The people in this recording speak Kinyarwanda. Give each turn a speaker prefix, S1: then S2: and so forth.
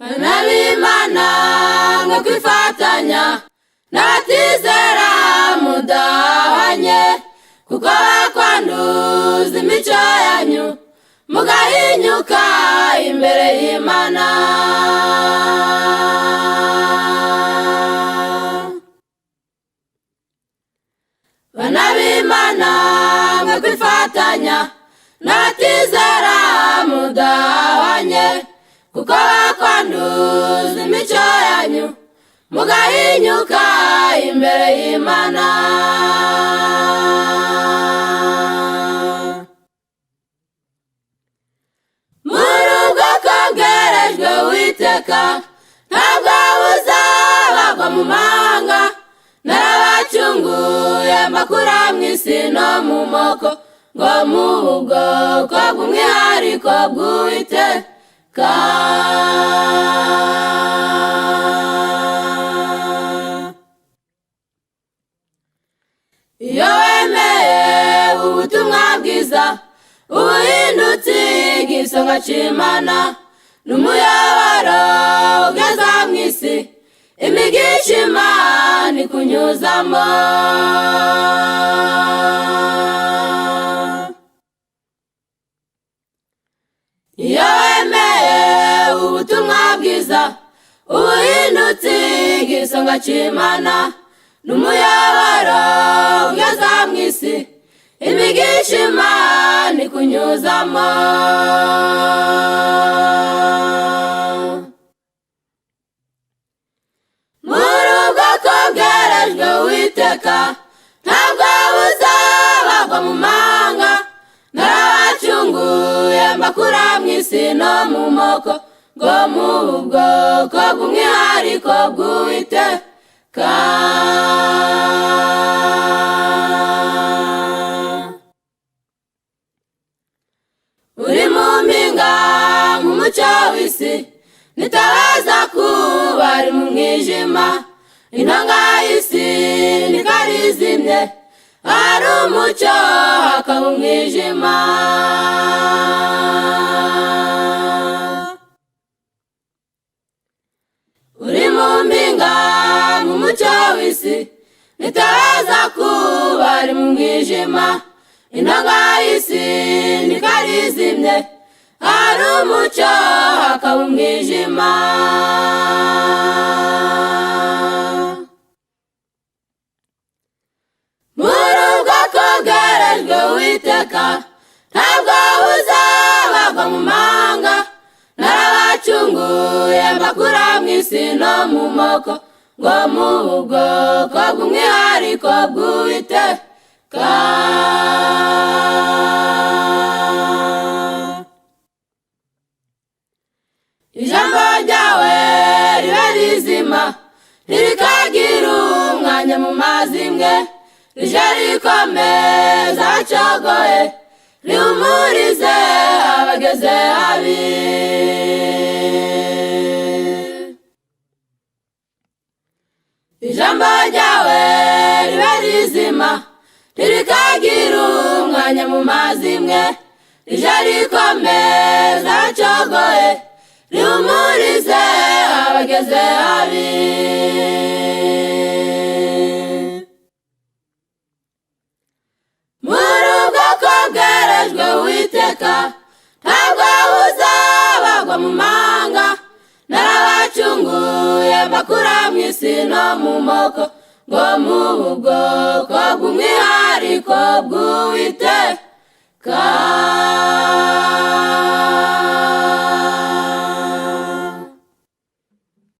S1: Nabimana ngo kwifatanya n'abatizera mudahanye, kuko bakwanduza imico yanyu mugahinyuka imbere y'Imana. Bana b'Imana ngo kwifatanya n'abatizera mudahanye, kuko bakwanduza imico yanyu mugahinyuka imbere y'Imana. Muri ubwo bwerejwe Uwiteka ntabwo buzabagwa mu mahanga, narabacunguye mbakura mu isi no mu moko, ngo mube ubwoko bw'umwihariko bw'Uwiteka. Iyo wemeye ubutumwa bwiza ubuhindutse igisonga c'Imana, n'umuyoboro ugeza mu isi imigisha Imana ikunyuzamo. Iyo wemeye ubutumwa bwiza ubuhindutse igisonga c'Imana, n'umuyoboro ugeza mu isi imigisha Imana ikunyuzamo. Muri ubwoko bwerejwe Uwiteka ntabwo buzabagwa mu mahanga, narabacunguye mbakura mu isi no mu moko, ngo mube ubwoko bw'umwihariko bw'Uwiteka. Uri mu mpinga nk'umucyo w'isi, nitabaza kuba ari mu mwijima, intonga y'isi nikarizimye, hari umucyo hakaba umwijima. Uri mu mpinga nk'umucyo w'isi, nitabaza kuba ari mu mwijima, intonga y'isi nikarizimye, hari umucyo hakaba umwijima. Muri ubwoko bwerejwe Uwiteka ntabwo buzabagwa mu mahanga, narabacunguye mbakura mu isi no mu moko, ngo mube ubwoko bw'umwihariko bw'Uwiteka. Ijambo ryawe ribe rizima, ntirikagira umwanya mu mazimwe, rije rikomeza acogoye, rihumurize abageze habi. Ijambo ryawe ribe rizima, ntirikagira umwanya mu mazimwe, rije rikomeza acogoye, rihumurize abageze habi. Muri ubwoko bwerejwe Uwiteka ntabwo buzabagwa mu mahanga, narabacunguye mbakura mu isi no mu moko, ngo mube ubwoko bw'umwihariko bw'Uwiteka.